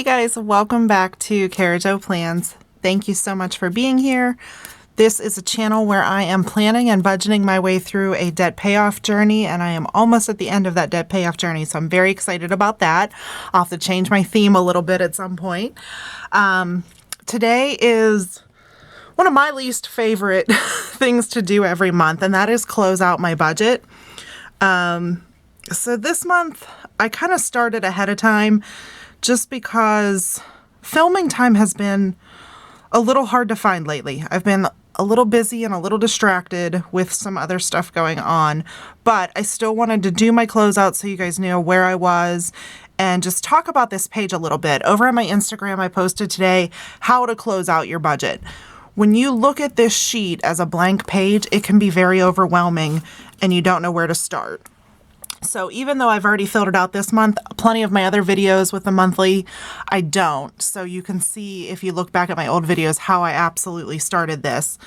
guys, welcome back to Cara Plans. Thank you so much for being here. This is a channel where I am planning and budgeting my way through a debt payoff journey, and I am almost at the end of that debt payoff journey, so I'm very excited about that. I'll have to change my theme a little bit at some point. Today is one of my least favorite things to do every month, and that is close out my budget. So this month, I kind of started ahead of time just because filming time has been a little hard to find lately. I've been a little busy and a little distracted with some other stuff going on, but I still wanted to do my closeout so you guys knew where I was and just talk about this page a little bit. Over on my Instagram, I posted today how to close out your budget. When you look at this sheet as a blank page, it can be very overwhelming and you don't know where to start. So even though I've already filled it out this month, plenty of my other videos with the monthly, I don't. So you can see if you look back at my old videos how I absolutely started this.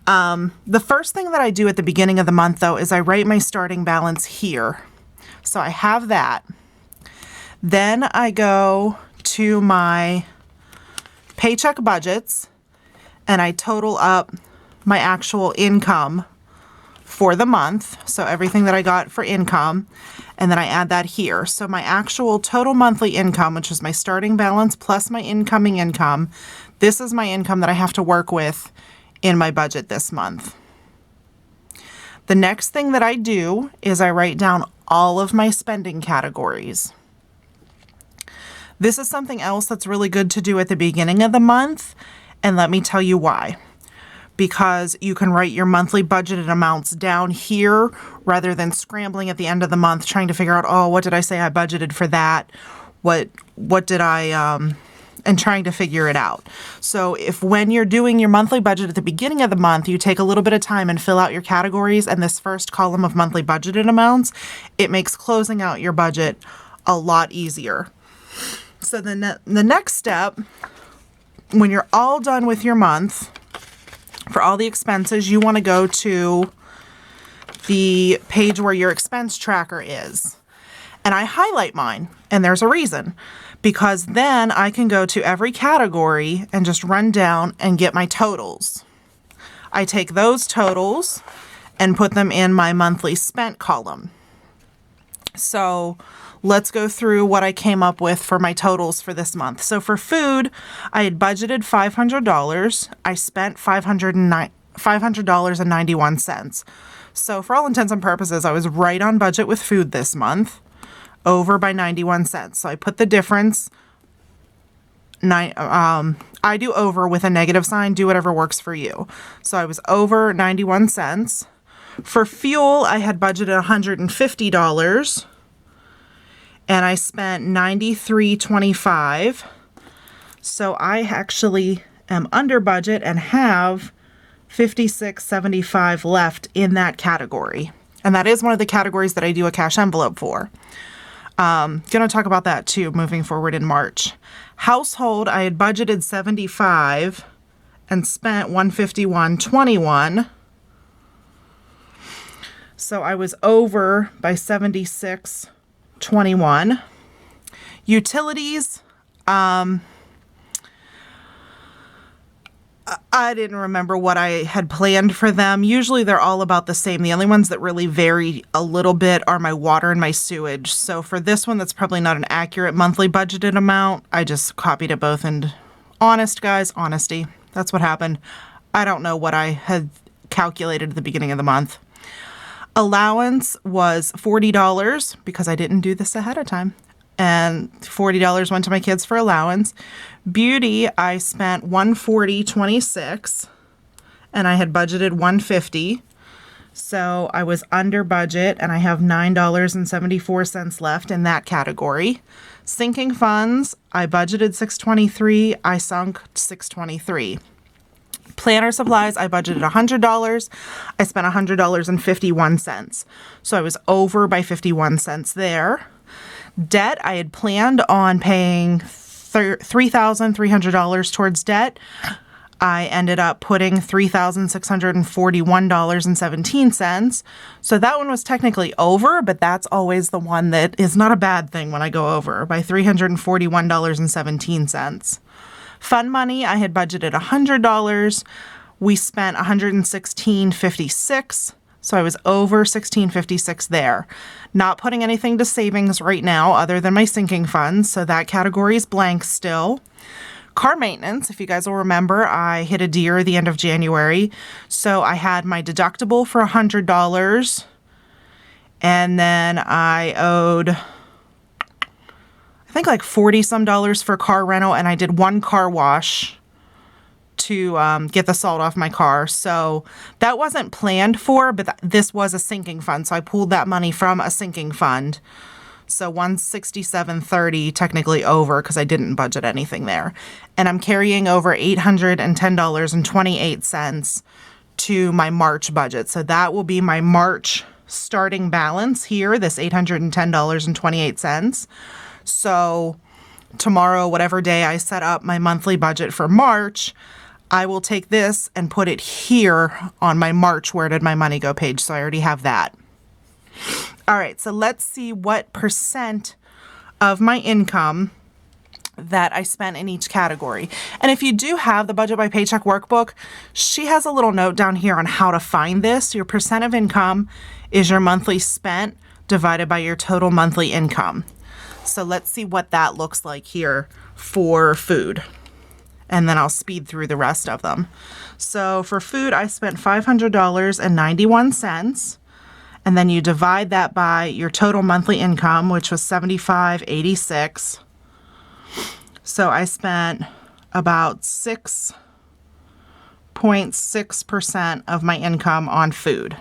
The first thing that I do at the beginning of the month though is I write my starting balance here. So I have that. Then I go to my paycheck budgets and I total up my actual income for the month, so everything that I got for income, and then I add that here. So my actual total monthly income, which is my starting balance plus my incoming income, this is my income that I have to work with in my budget this month. The next thing that I do is I write down all of my spending categories. This is something else that's really good to do at the beginning of the month, and let me tell you why. Because you can write your monthly budgeted amounts down here rather than scrambling at the end of the month trying to figure out, oh, what did I say I budgeted for that? What did I, and trying to figure it out. So if when you're doing your monthly budget at the beginning of the month, you take a little bit of time and fill out your categories and this first column of monthly budgeted amounts, it makes closing out your budget a lot easier. So the next step, when you're all done with your month, for all the expenses, you want to go to the page where your expense tracker is. And I highlight mine, and there's a reason. Because then I can go to every category and just run down and get my totals. I take those totals and put them in my monthly spent column. So let's go through what I came up with for my totals for this month. So for food, I had budgeted $500. I spent $500.91. So for all intents and purposes, I was right on budget with food this month, over by 91 cents. So I put the difference. I do over with a negative sign. Do whatever works for you. So I was over 91 cents. For fuel, I had budgeted $150. And I spent $93.25. So I actually am under budget and have $56.75 left in that category. And that is one of the categories that I do a cash envelope for. Going to talk about that too moving forward in March. Household, I had budgeted $75 and spent $151.21. So I was over by $76.21. Utilities, I didn't remember what I had planned for them. Usually they're all about the same. The only ones that really vary a little bit are my water and my sewage. So for this one, that's probably not an accurate monthly budgeted amount. I just copied it both, and honest, guys, honesty. That's what happened. I don't know what I had calculated at the beginning of the month. Allowance was $40 because I didn't do this ahead of time. And $40 went to my kids for allowance. Beauty, I spent $140.26 and I had budgeted $150. So I was under budget and I have $9.74 left in that category. Sinking funds, I budgeted $623. I sunk $623. Planner supplies, I budgeted $100. I spent $100.51. So I was over by 51 cents there. Debt, I had planned on paying $3,300 towards debt. I ended up putting $3,641.17. So that one was technically over, but that's always the one that is not a bad thing when I go over by $341.17. Fun money, I had budgeted $100. We spent $116.56. So I was over $16.56 there. Not putting anything to savings right now other than my sinking funds. So that category is blank still. Car maintenance, if you guys will remember, I hit a deer at the end of January. So I had my deductible for $100. And then I owed, I think like 40 some dollars for car rental. And I did one car wash to get the salt off my car. So that wasn't planned for, but this was a sinking fund. So I pulled that money from a sinking fund. So $167.30 technically over because I didn't budget anything there. And I'm carrying over $810.28 to my March budget. So that will be my March starting balance here, this $810.28. So tomorrow, whatever day I set up my monthly budget for March, I will take this and put it here on my March Where Did My Money Go page. So I already have that. All right, so let's see what percent of my income that I spent in each category. And if you do have the Budget by Paycheck workbook, she has a little note down here on how to find this. Your percent of income is your monthly spent divided by your total monthly income. So let's see what that looks like here for food. And then I'll speed through the rest of them. So for food, I spent $500.91. And then you divide that by your total monthly income, which was $75.86. So I spent about 6.6% of my income on food.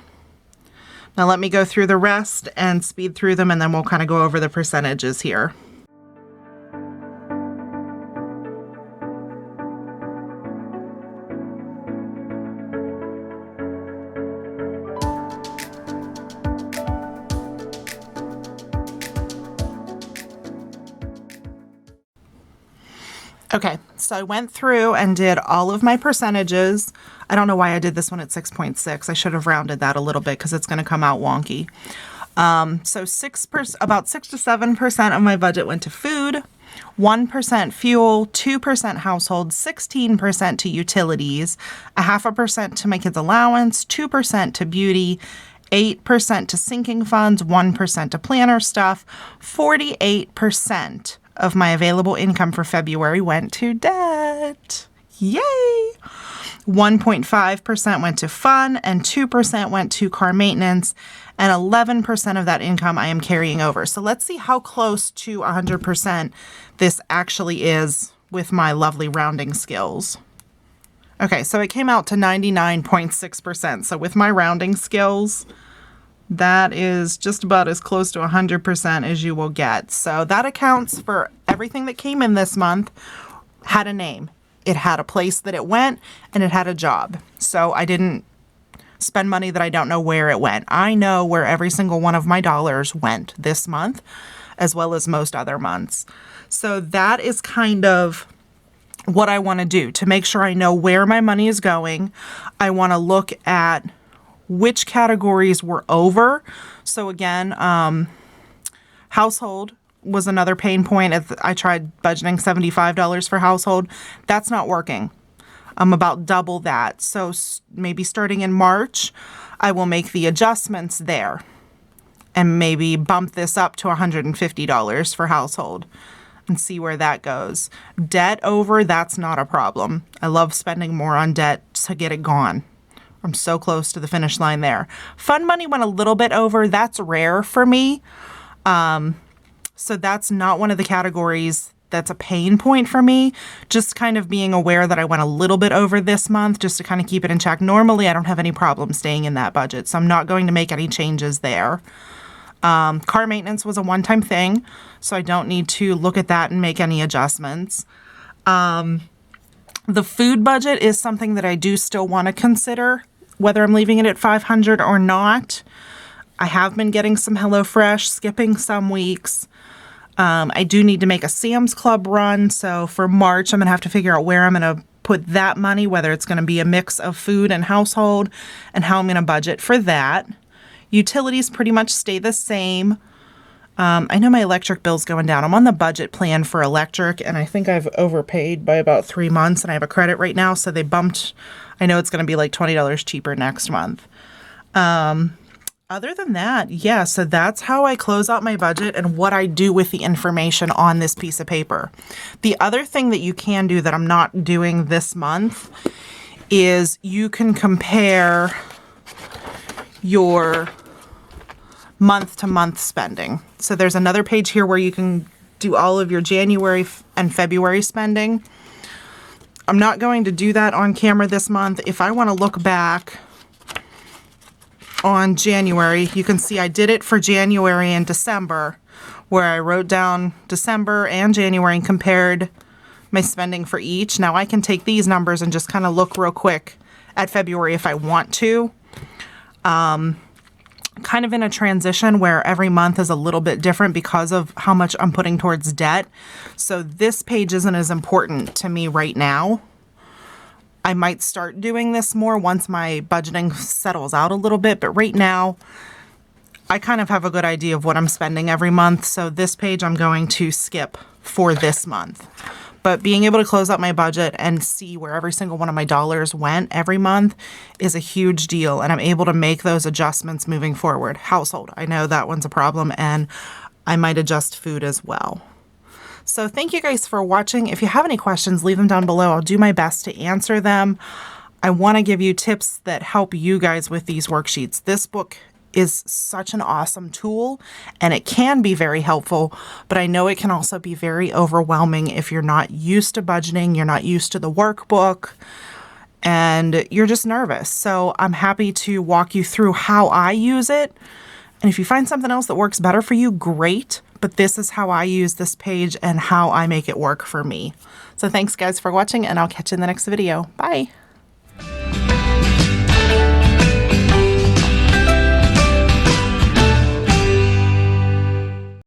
Now let me go through the rest and speed through them, and then we'll kind of go over the percentages here. Okay, so I went through and did all of my percentages. I don't know why I did this one at 6.6. I should have rounded that a little bit because it's going to come out wonky. So about 6 to 7% of my budget went to food, 1% fuel, 2% household, 16% to utilities, 0.5% to my kids' allowance, 2% to beauty, 8% to sinking funds, 1% to planner stuff, 48% of my available income for February went to debt. Yay! 1.5% went to fun, and 2% went to car maintenance, and 11% of that income I am carrying over. So let's see how close to 100% this actually is with my lovely rounding skills. Okay, so it came out to 99.6%. So with my rounding skills, that is just about as close to 100% as you will get. So that accounts for everything that came in this month, had a name. It had a place that it went, and it had a job. So I didn't spend money that I don't know where it went. I know where every single one of my dollars went this month, as well as most other months. So that is kind of what I want to do to make sure I know where my money is going. I want to look at which categories were over. So again, household was another pain point. I tried budgeting $75 for household. That's not working. I'm about double that. So maybe starting in March, I will make the adjustments there and maybe bump this up to $150 for household and see where that goes. Debt over, that's not a problem. I love spending more on debt to get it gone. I'm so close to the finish line there. Fun money went a little bit over. That's rare for me. So that's not one of the categories that's a pain point for me. Just kind of being aware that I went a little bit over this month just to kind of keep it in check. Normally, I don't have any problem staying in that budget, so I'm not going to make any changes there. Car maintenance was a one-time thing, so I don't need to look at that and make any adjustments. The food budget is something that I do still want to consider, whether I'm leaving it at $500 or not. I have been getting some HelloFresh, skipping some weeks. I do need to make a Sam's Club run, so for March, I'm going to have to figure out where I'm going to put that money, whether it's going to be a mix of food and household, and how I'm going to budget for that. Utilities pretty much stay the same. I know my electric bill's going down. I'm on the budget plan for electric, and I think I've overpaid by about 3 months, and I have a credit right now, so they bumped. I know it's going to be like $20 cheaper next month. Other than that, yeah, so that's how I close out my budget and what I do with the information on this piece of paper. The other thing that you can do that I'm not doing this month is you can compare your month-to-month spending. So there's another page here where you can do all of your January and February spending. I'm not going to do that on camera this month. If I want to look back on January, you can see I did it for January and December, where I wrote down December and January and compared my spending for each. Now I can take these numbers and just kind of look real quick at February if I want to. Kind of in a transition where every month is a little bit different because of how much I'm putting towards debt. So this page isn't as important to me right now. I might start doing this more once my budgeting settles out a little bit, but right now I kind of have a good idea of what I'm spending every month. So this page I'm going to skip for this month. But being able to close out my budget and see where every single one of my dollars went every month is a huge deal. And I'm able to make those adjustments moving forward. Household, I know that one's a problem, and I might adjust food as well. So thank you guys for watching. If you have any questions, leave them down below. I'll do my best to answer them. I want to give you tips that help you guys with these worksheets. This book is such an awesome tool, and it can be very helpful, but I know it can also be very overwhelming if you're not used to budgeting, you're not used to the workbook, and you're just nervous. So I'm happy to walk you through how I use it. And if you find something else that works better for you, great. But this is how I use this page and how I make it work for me. So thanks guys for watching, and I'll catch you in the next video. Bye.